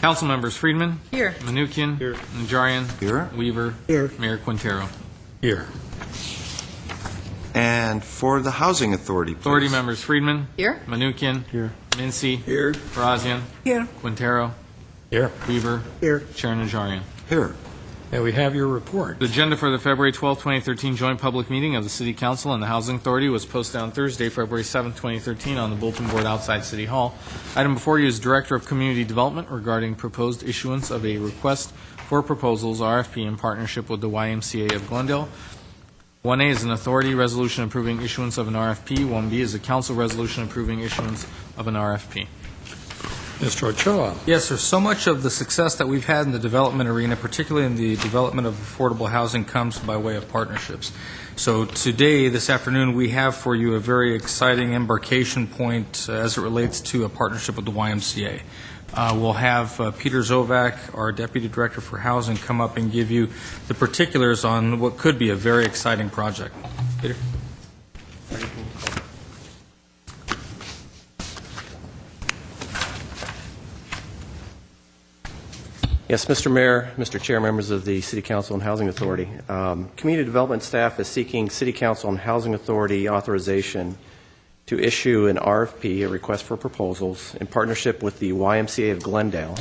Council members: Friedman. Here. Manukian. Here. Najarian. Here. Weaver. Here. Mayor Quintero. Here. And for the Housing Authority, please. Authority members: Friedman. Here. Manukian. Here. Mincy. Here. Barazian. Here. Quintero. Here. Weaver. Here. Chair Najarian. Here. And we have your report. The agenda for the February 12, 2013 joint public meeting of the City Council and the Housing Authority was posted on Thursday, February 7, 2013 on the bulletin board outside City Hall. Item before you is Director of Community Development regarding proposed issuance of a request for proposals, RFP, in partnership with the YMCA of Glendale. 1A is an authority resolution approving issuance of an RFP. 1B is a council resolution approving issuance of an RFP. Mr. Ochoa. Yes, sir. So much of the success that we've had in the development arena, particularly in the development of affordable housing, comes by way of partnerships. So today, this afternoon, we have for you a very exciting embarkation point as it relates to a partnership with the YMCA. We'll have Peter Zovak, our Deputy Director for Housing, come up and give you the particulars on what could be a very exciting project. Peter? Yes, Mr. Mayor, Mr. Chair, members of the City Council and Housing Authority. Community Development staff is seeking City Council and Housing Authority authorization to issue an RFP, a request for proposals, in partnership with the YMCA of Glendale.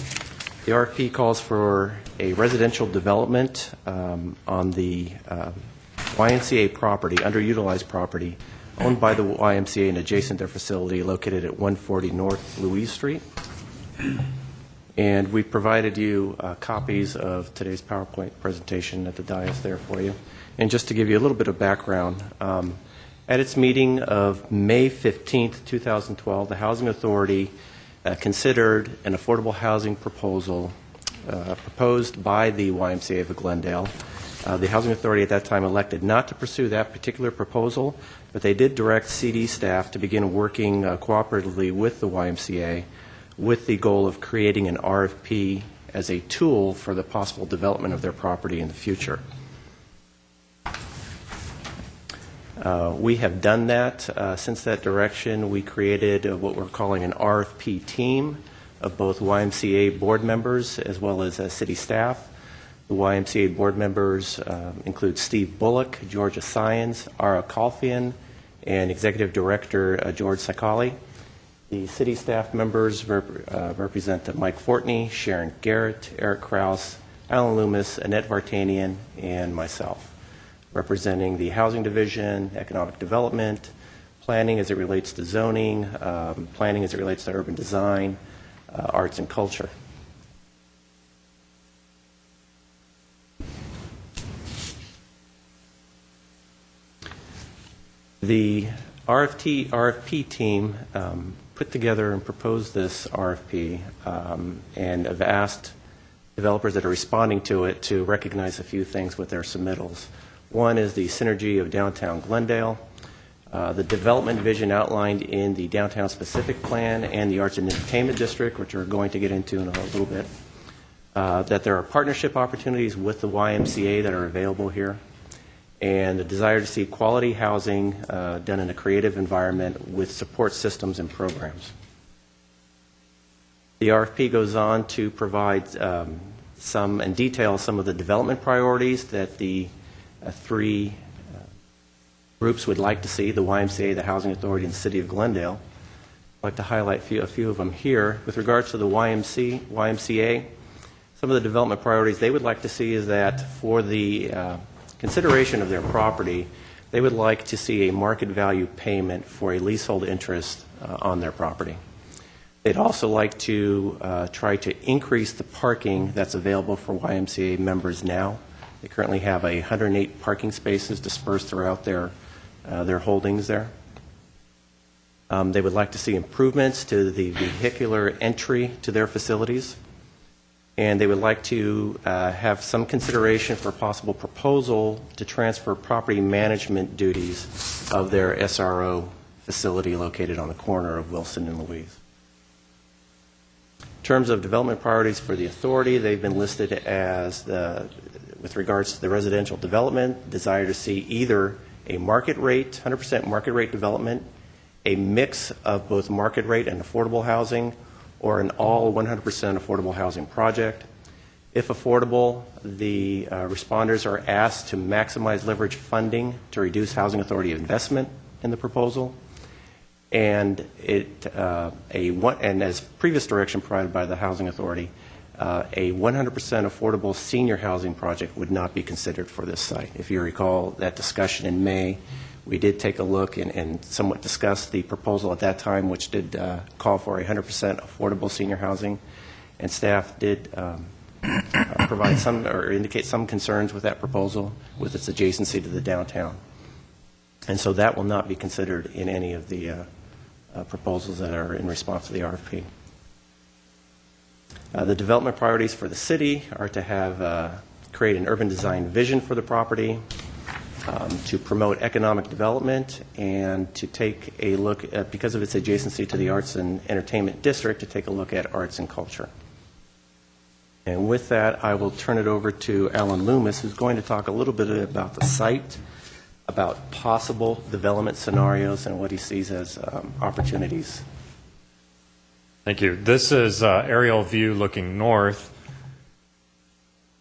The RFP calls for a residential development on the YMCA property, underutilized property, owned by the YMCA and adjacent their facility located at 140 North Louise Street. And we provided you copies of today's PowerPoint presentation at the dais there for you. And just to give you a little bit of background, at its meeting of May 15th, 2012, the Housing Authority considered an affordable housing proposal proposed by the YMCA of Glendale. The Housing Authority at that time elected not to pursue that particular proposal, but they did direct CD staff to begin working cooperatively with the YMCA with the goal of creating an RFP as a tool for the possible development of their property in the future. We have done that. Since that direction, we created what we're calling an RFP team of both YMCA board members as well as city staff. The YMCA board members include Steve Bullock, Georgia Science, Ara Kalfian, and Executive Director George Sakali. The city staff members represent Mike Fortney, Sharon Garrett, Eric Krause, Alan Loomis, Annette Vartanian, and myself, representing the Housing Division, Economic Development, Planning as it relates to zoning, Planning as it relates to urban design, Arts and Culture. The RFP team put together and proposed this RFP and have asked developers that are responding to it to recognize a few things with their submittals. One is the synergy of downtown Glendale, the development vision outlined in the downtown specific plan and the arts and entertainment district, which we're going to get into in a little bit, that there are partnership opportunities with the YMCA that are available here, and the desire to see quality housing done in a creative environment with support systems and programs. The RFP goes on to provide some and detail some of the development priorities that the three groups would like to see, the YMCA, the Housing Authority, and the City of Glendale. I'd like to highlight a few of them here. With regards to the YMCA, some of the development priorities they would like to see is that for the consideration of their property, they would like to see a market value payment for a leasehold interest on their property. They'd also like to try to increase the parking that's available for YMCA members now. They currently have 108 parking spaces dispersed throughout their holdings there. They would like to see improvements to the vehicular entry to their facilities. And they would like to have some consideration for a possible proposal to transfer property management duties of their SRO facility located on the corner of Wilson and Louise. In terms of development priorities for the authority, they've been listed as, with regards to the residential development, desire to see either a market rate, 100% market rate development, a mix of both market rate and affordable housing, or an all 100% affordable housing project. If affordable, the responders are asked to maximize leverage funding to reduce housing authority investment in the proposal. And and as previous direction provided by the Housing Authority, a 100% affordable senior housing project would not be considered for this site. If you recall that discussion in May, we did take a look and somewhat discuss the proposal at that time, which did call for 100% affordable senior housing, and staff did provide some or indicate some concerns with that proposal with its adjacency to the downtown. And so that will not be considered in any of the proposals that are in response to the RFP. The development priorities for the city are to have create an urban design vision for the property, to promote economic development, and to take a look at, because of its adjacency to the Arts and Entertainment District, to take a look at arts and culture. And with that, I will turn it over to Alan Loomis, who's going to talk a little bit about the site, about possible development scenarios, and what he sees as opportunities. Thank you. This is aerial view looking north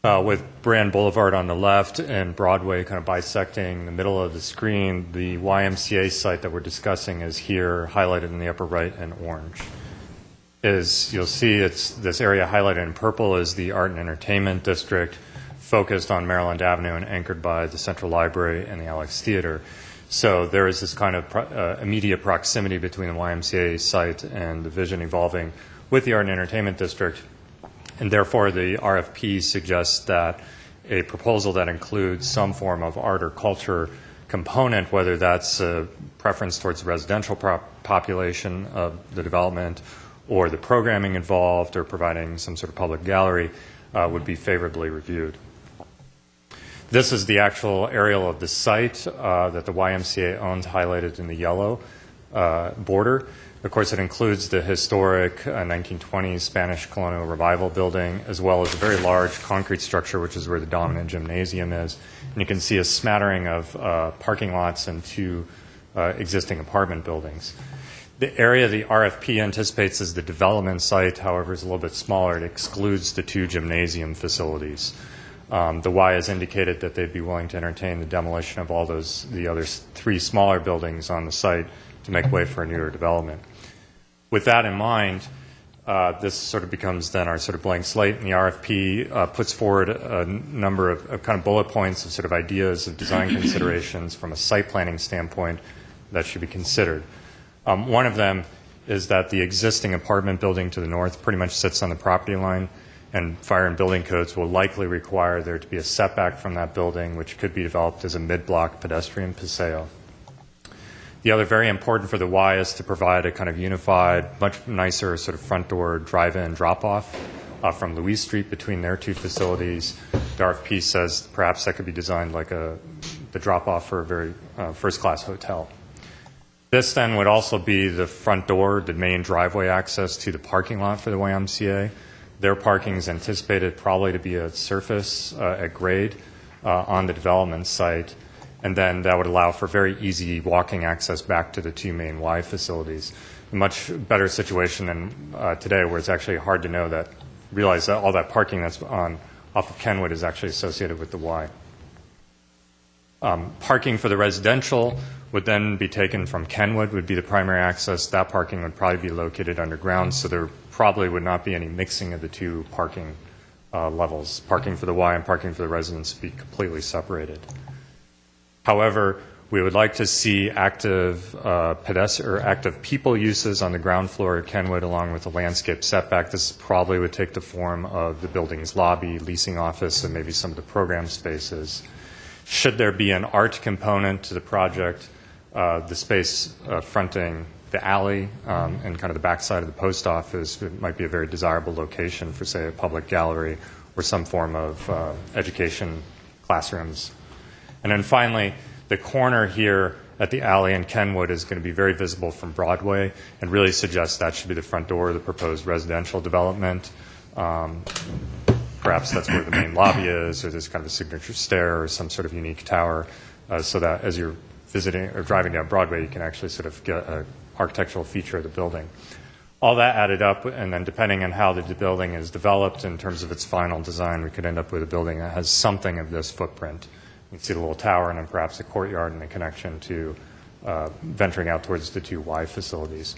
with Brand Boulevard on the left and Broadway kind of bisecting the middle of the screen. The YMCA site that we're discussing is here, highlighted in the upper right in orange. As you'll see, it's this area highlighted in purple is the Art and Entertainment District, focused on Maryland Avenue and anchored by the Central Library and the Alex Theater. So there is this kind of immediate proximity between the YMCA site and the vision evolving with the Art and Entertainment District. And therefore, the RFP suggests that a proposal that includes some form of art or culture component, whether that's a preference towards the residential population of the development or the programming involved or providing some sort of public gallery, would be favorably reviewed. This is the actual aerial of the site that the YMCA owns, highlighted in the yellow border. Of course, it includes the historic 1920s Spanish Colonial Revival building, as well as a very large concrete structure, which is where the dominant gymnasium is. And you can see a smattering of parking lots and two existing apartment buildings. The area the RFP anticipates as the development site, however, is a little bit smaller. It excludes the two gymnasium facilities. The Y has indicated that they'd be willing to entertain the demolition of all the other three smaller buildings on the site to make way for a newer development. With that in mind, this sort of becomes then our sort of blank slate, and the RFP puts forward a number of kind of bullet points of sort of ideas of design considerations from a site planning standpoint that should be considered. One of them is that the existing apartment building to the north pretty much sits on the property line, and fire and building codes will likely require there to be a setback from that building, which could be developed as a mid-block pedestrian paseo. The other very important for the Y is to provide a kind of unified, much nicer sort of front door drive-in drop-off from Louise Street between their two facilities. The RFP says perhaps that could be designed like the drop-off for a very first-class hotel. This then would also be the front door, the main driveway access to the parking lot for the YMCA. Their parking is anticipated probably to be at surface, at grade, on the development site. And then that would allow for very easy walking access back to the two main Y facilities. A much better situation than today, where it's actually hard to realize that all that parking that's off of Kenwood is actually associated with the Y. Parking for the residential would then be taken from Kenwood, would be the primary access. That parking would probably be located underground, so there probably would not be any mixing of the two parking levels. Parking for the Y and parking for the residents would be completely separated. However, we would like to see active active people uses on the ground floor at Kenwood, along with a landscape setback. This probably would take the form of the building's lobby, leasing office, and maybe some of the program spaces. Should there be an art component to the project, the space fronting the alley and kind of the backside of the post office, it might be a very desirable location for, say, a public gallery or some form of education classrooms. And then finally, the corner here at the alley in Kenwood is going to be very visible from Broadway and really suggests that should be the front door of the proposed residential development. Perhaps that's where the main lobby is, or there's kind of a signature stair or some sort of unique tower, so that as you're visiting or driving down Broadway, you can actually sort of get an architectural feature of the building. all that added up, and then depending on how the building is developed in terms of its final design, we could end up with a building that has something of this footprint. You can see the little tower and then perhaps a courtyard and a connection to venturing out towards the two Y facilities.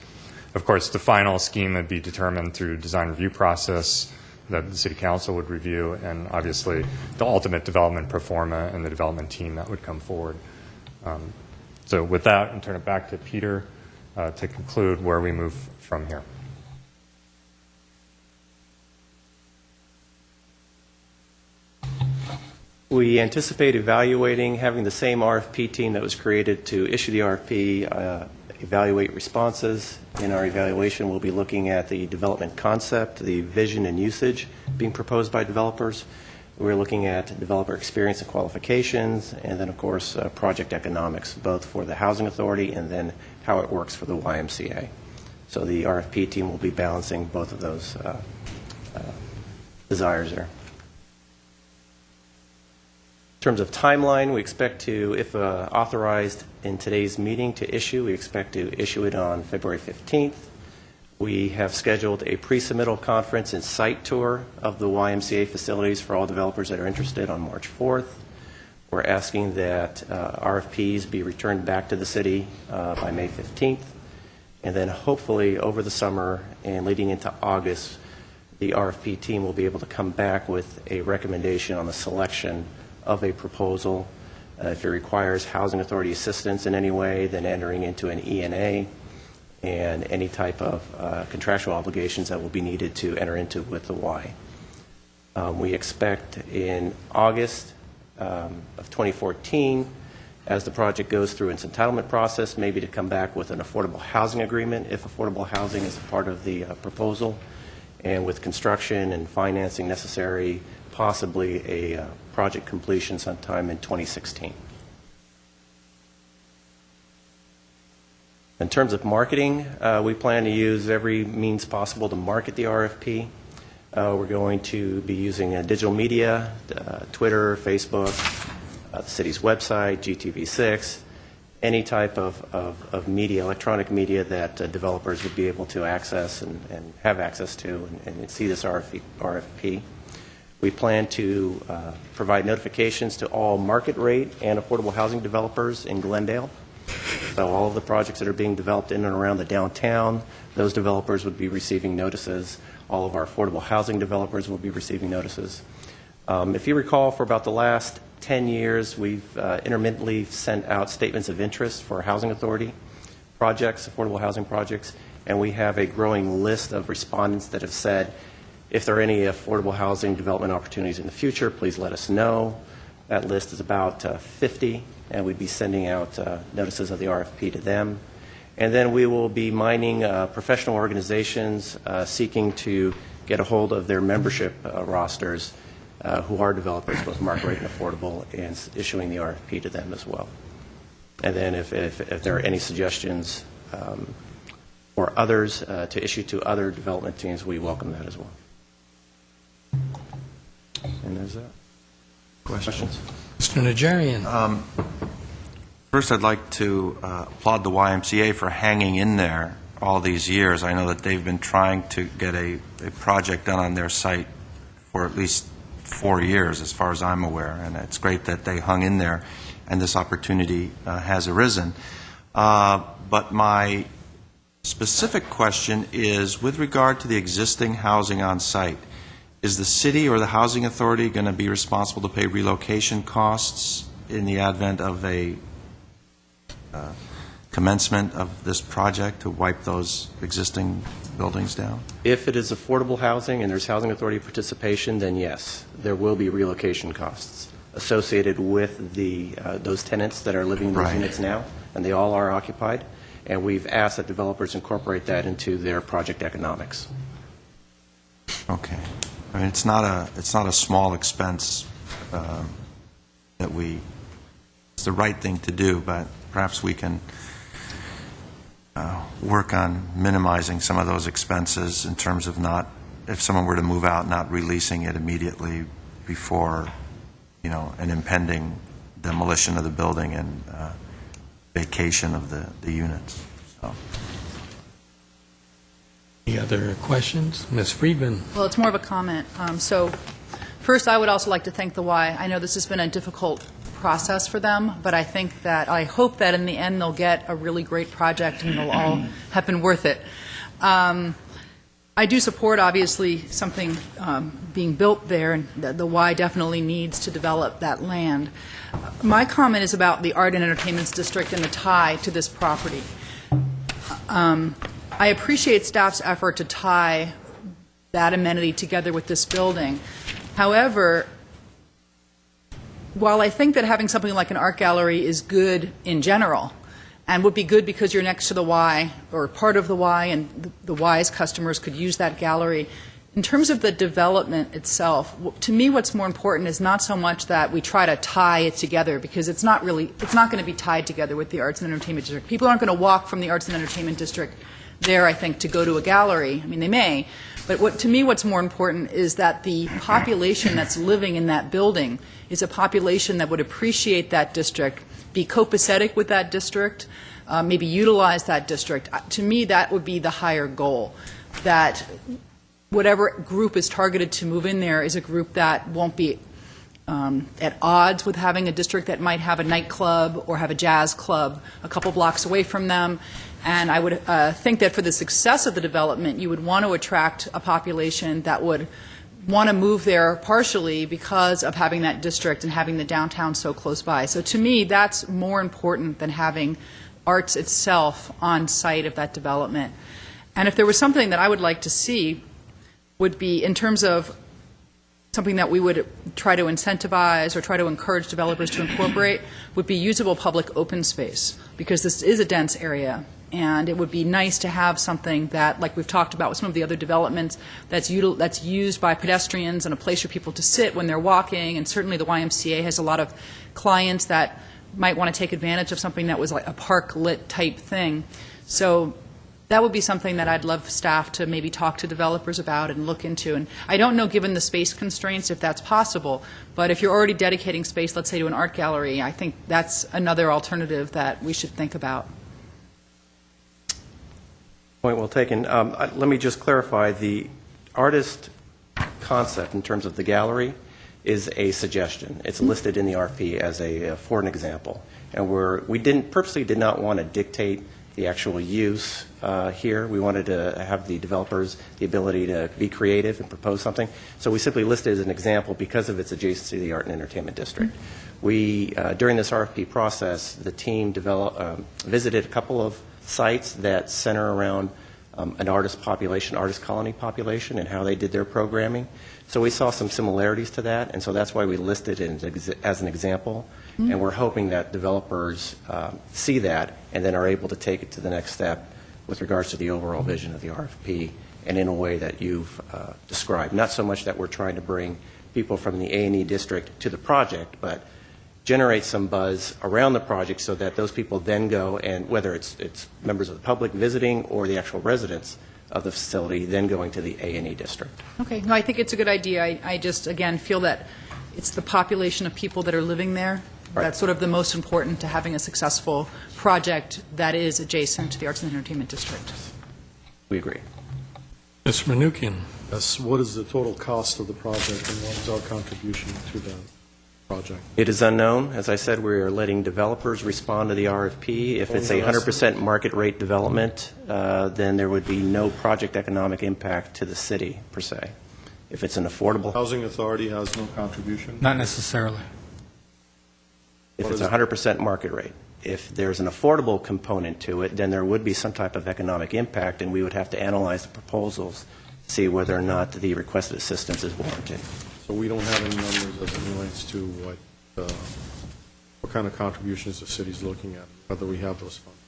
Of course, the final scheme would be determined through design review process that the City Council would review, and obviously the ultimate development pro forma and the development team that would come forward. So with that, I'll turn it back to Peter to conclude where we move from here. We anticipate evaluating, having the same RFP team that was created to issue the RFP evaluate responses. In our evaluation, we'll be looking at the development concept, the vision and usage being proposed by developers. We're looking at developer experience and qualifications, and then, of course, project economics, both for the Housing Authority and then how it works for the YMCA. So the RFP team will be balancing both of those desires there. In terms of timeline, we expect to, if authorized in today's meeting to issue, we expect to issue it on February 15th. We have scheduled a pre-submittal conference and site tour of the YMCA facilities for all developers that are interested on March 4th. We're asking that RFPs be returned back to the city by May 15th. And then hopefully over the summer and leading into August, the RFP team will be able to come back with a recommendation on the selection of a proposal. If it requires Housing Authority assistance in any way, then entering into an ENA and any type of contractual obligations that will be needed to enter into with the Y. We expect in August of 2014, as the project goes through its entitlement process, maybe to come back with an affordable housing agreement if affordable housing is a part of the proposal, and with construction and financing necessary, possibly a project completion sometime in 2016. In terms of marketing, we plan to use every means possible to market the RFP. We're going to be using digital media, Twitter, Facebook, the city's website, GTV6, any type of media, electronic media that developers would be able to access and have access to and see this RFP. We plan to provide notifications to all market rate and affordable housing developers in Glendale. So all of the projects that are being developed in and around the downtown, those developers would be receiving notices. All of our affordable housing developers will be receiving notices. If you recall, for about the last 10 years, we've intermittently sent out statements of interest for Housing Authority projects, affordable housing projects, and we have a growing list of respondents that have said, if there are any affordable housing development opportunities in the future, please let us know. That list is about 50, and we'd be sending out notices of the RFP to them. And then we will be mining professional organizations seeking to get a hold of their membership rosters who are developers, both market rate and affordable, and issuing the RFP to them as well. And then if there are any suggestions or others to issue to other development teams, we welcome that as well. And there's that. Questions? Mr. Najarian. First, I'd like to applaud the YMCA for hanging in there all these years. I know that they've been trying to get a project done on their site for at least 4 years, as far as I'm aware, and it's great that they hung in there and this opportunity has arisen. But my specific question is, with regard to the existing housing on site, is the city or the Housing Authority going to be responsible to pay relocation costs in the advent of a commencement of this project to wipe those existing buildings down? If it is affordable housing and there's Housing Authority participation, then yes, there will be relocation costs associated with those tenants that are living in those units now, and they all are occupied. And we've asked that developers incorporate that into their project economics. Okay. I mean, it's not a small expense that it's the right thing to do, but perhaps we can work on minimizing some of those expenses in terms of not, if someone were to move out, not releasing it immediately before, an impending demolition of the building and vacation of the units. So. Any other questions? Ms. Friedman? Well, it's more of a comment. So first, I would also like to thank the Y. I know this has been a difficult process for them, but I think that, I hope that in the end they'll get a really great project and it'll all have been worth it. I do support, obviously, something being built there, and the Y definitely needs to develop that land. My comment is about the Art and Entertainment District and the tie to this property. I appreciate staff's effort to tie that amenity together with this building. However, while I think that having something like an art gallery is good in general, and would be good because you're next to the Y, or part of the Y, and the Y's customers could use that gallery, in terms of the development itself, to me what's more important is not so much that we try to tie it together, because it's not going to be tied together with the Arts and Entertainment District. People aren't going to walk from the Arts and Entertainment District there, I think, to go to a gallery. I mean, they may. But to me, what's more important is that the population that's living in that building is a population that would appreciate that district, be copacetic with that district, maybe utilize that district. To me, that would be the higher goal, that whatever group is targeted to move in there is a group that won't be at odds with having a district that might have a nightclub or have a jazz club a couple blocks away from them. And I would think that for the success of the development, you would want to attract a population that would want to move there partially because of having that district and having the downtown so close by. So to me, that's more important than having arts itself on site of that development. And if there was something that I would like to see, would be in terms of something that we would try to incentivize or try to encourage developers to incorporate, would be usable public open space, because this is a dense area. And it would be nice to have something that, like we've talked about with some of the other developments, that's used by pedestrians and a place for people to sit when they're walking. And certainly the YMCA has a lot of clients that might want to take advantage of something that was like a park-lit type thing. So that would be something that I'd love staff to maybe talk to developers about and look into. And I don't know, given the space constraints, if that's possible. But if you're already dedicating space, let's say to an art gallery, I think that's another alternative that we should think about. Point well taken. Let me just clarify, the artist concept in terms of the gallery is a suggestion. It's listed in the RFP as for an example. And we purposely did not want to dictate the actual use here. We wanted to have the developers the ability to be creative and propose something. So we simply listed it as an example because of its adjacency to the Art and Entertainment District. We, during this RFP process, the team visited a couple of sites that center around an artist colony population, and how they did their programming. So we saw some similarities to that, and so that's why we listed it as an example. Mm-hmm. And we're hoping that developers see that and then are able to take it to the next step with regards to the overall vision of the RFP, and in a way that you've described. Not so much that we're trying to bring people from the A&E district to the project, but generate some buzz around the project so that those people then go, and whether it's members of the public visiting or the actual residents of the facility, then going to the A&E district. Okay. No, I think it's a good idea. I just, again, feel that it's the population of people that are living there. Right. That's sort of the most important to having a successful project that is adjacent to the Arts and Entertainment District. We agree. Mr. Manukian? Yes, what is the total cost of the project, and what is our contribution to the project? It is unknown. As I said, we are letting developers respond to the RFP. If it's a 100% market rate development, then there would be no project economic impact to the city, per se. If it's an affordable... Housing Authority has no contribution? Not necessarily. If it's 100% market rate. If there's an affordable component to it, then there would be some type of economic impact, and we would have to analyze the proposals to see whether or not the requested assistance is warranted. So we don't have any numbers as it relates to what kind of contributions the city's looking at, whether we have those funds.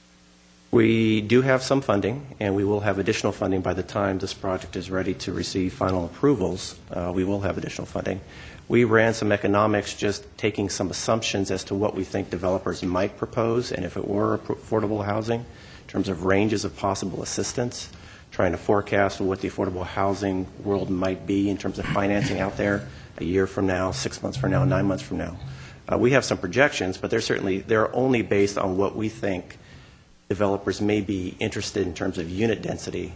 We do have some funding, and we will have additional funding by the time this project is ready to receive final approvals. We will have additional funding. We ran some economics, just taking some assumptions as to what we think developers might propose, and if it were affordable housing, in terms of ranges of possible assistance, trying to forecast what the affordable housing world might be in terms of financing out there a year from now, 6 months from now, 9 months from now. We have some projections, but they're only based on what we think developers may be interested in terms of unit density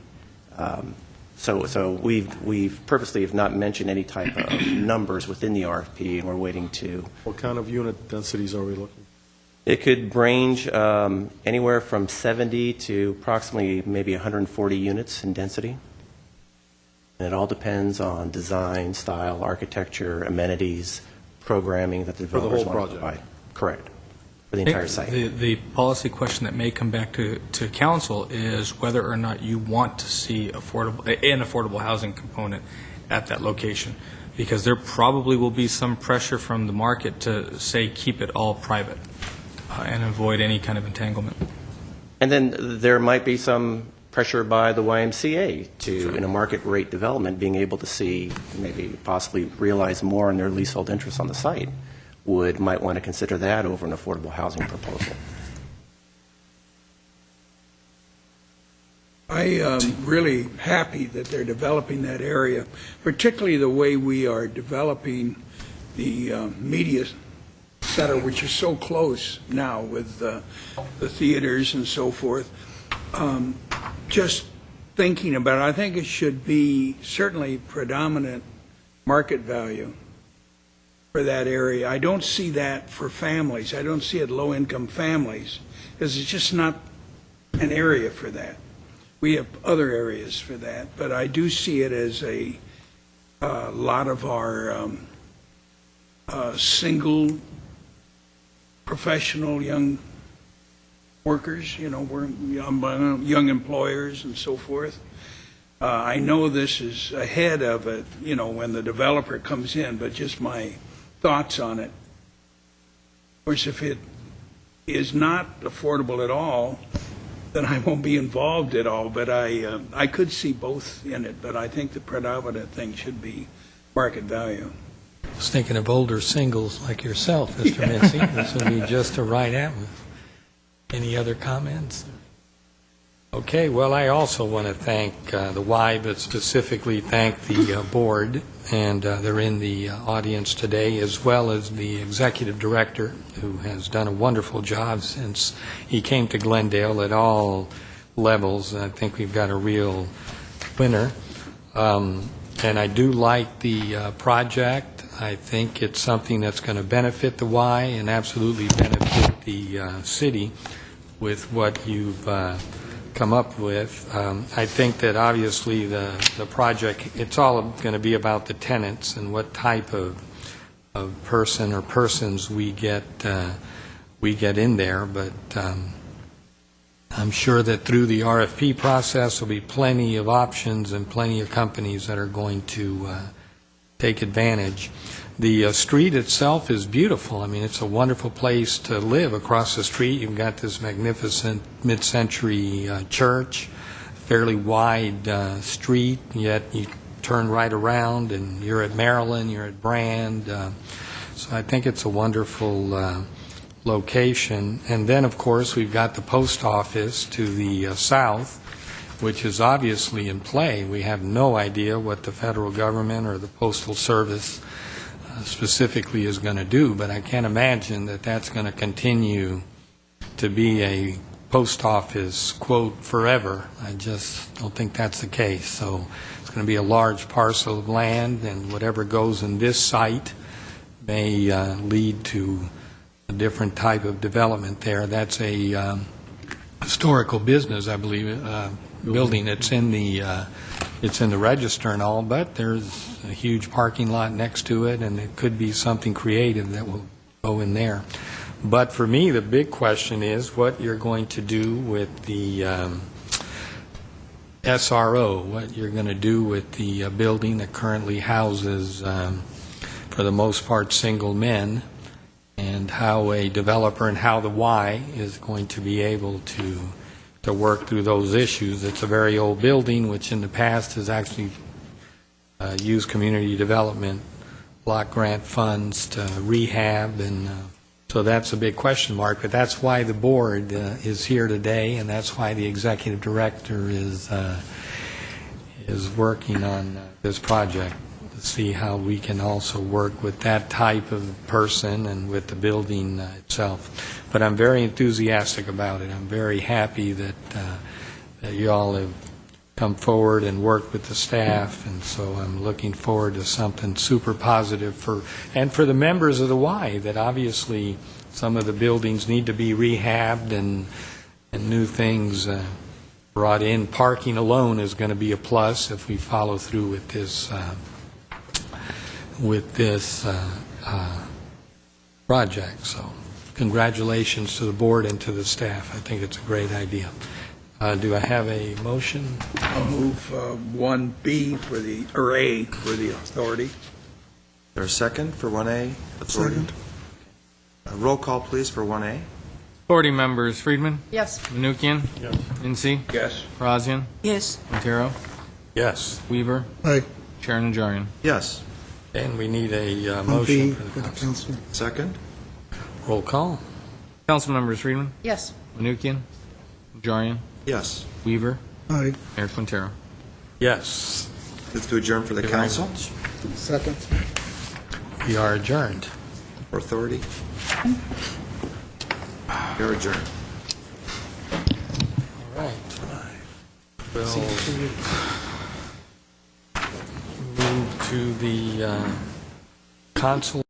So we've purposely have not mentioned any type of numbers within the RFP, and we're waiting to. What kind of unit densities are we looking? It could range anywhere from 70 to approximately maybe 140 units in density. And it all depends on design, style, architecture, amenities, programming that the For the developers whole want to project? provide. Correct. For the entire site. The policy question that may come back to council is whether or not you want to see an affordable housing component at that location, because there probably will be some pressure from the market to say keep it all private and avoid any kind of entanglement. And then there might be some pressure by the YMCA to, in a market rate development, being able to see, maybe possibly realize more in their leasehold interest on the site. Might want to consider that over an affordable housing proposal. I am really happy that they're developing that area, particularly the way we are developing the media center, which is so close now with the theaters and so forth. Just thinking about it, I think it should be certainly predominant market value for that area. I don't see that for families. I don't see it low-income families, because it's just not an area for that. We have other areas for that, but I do see it as a lot of our single professional young workers, we're young employers and so forth. I know this is ahead of it, when the developer comes in, but just my thoughts on it. Of course, if it is not affordable at all, then I won't be involved at all, but I could see both in it, but I think the predominant thing should be market value. I was thinking of older singles like yourself, Mr. Mincy. This would be just a right atmosphere. Any other comments? Okay, well, I also want to thank the Y, but specifically thank the board, and they're in the audience today, as well as the executive director, who has done a wonderful job since he came to Glendale at all levels. And I think we've got a real winner. And I do like the project. I think it's something that's going to benefit the Y and absolutely benefit the city with what you've come up with. I think that obviously the project, it's all going to be about the tenants and what type of person or persons we get in there, but I'm sure that through the RFP process there'll be plenty of options and plenty of companies that are going to take advantage. The street itself is beautiful. I mean, it's a wonderful place to live. Across the street, you've got this magnificent mid-century church, fairly wide street, yet you turn right around and you're at Maryland, you're at Brand. So I think it's a wonderful location. And then, of course, we've got the post office to the south, which is obviously in play. We have no idea what the federal government or the Postal Service specifically is going to do, but I can't imagine that that's going to continue to be a post office, quote, forever. I just don't think that's the case. So it's going to be a large parcel of land, and whatever goes in this site may lead to a different type of development there. That's a historical business, I believe, building. It's in the register and all, but there's a huge parking lot next to it, and it could be something creative that will go in there. But for me, the big question is what you're going to do with the SRO, what you're going to do with the building that currently houses, for the most part, single men, and how a developer and how the Y is going to be able to work through those issues. It's a very old building, which in the past has actually used community development block grant funds to rehab, and so that's a big question mark. But that's why the board is here today, and that's why the executive director is working on this project, to see how we can also work with that type of person and with the building itself. But I'm very enthusiastic about it. I'm very happy that you all have come forward and work with the staff, and so I'm looking forward to something super positive for the members of the Y, that obviously some of the buildings need to be rehabbed and new things brought in. Parking alone is going to be a plus if we follow through with this project. So congratulations to the board and to the staff. I think it's a great idea. Do I have a motion? I'll move 1B for the, or A for the authority. There a second for 1A? Authority? Second. Roll call, please, for 1A. Authority members Friedman, Yes. Menuchyan, Yes. Incy, Yes. Brazilian, Yes. Quintero, Yes. Weaver, Aye. Chair Najarian. Yes. And we need a On motion B for the council. Second? Roll call. Council members Friedman, Yes. Menuchyan, Najarian, Yes. Weaver, Aye. Mayor Quintero. Yes. Move to adjourn for the Thank you very council much. Second. We are adjourned. or authority. You're adjourned. All right. We'll move to the council.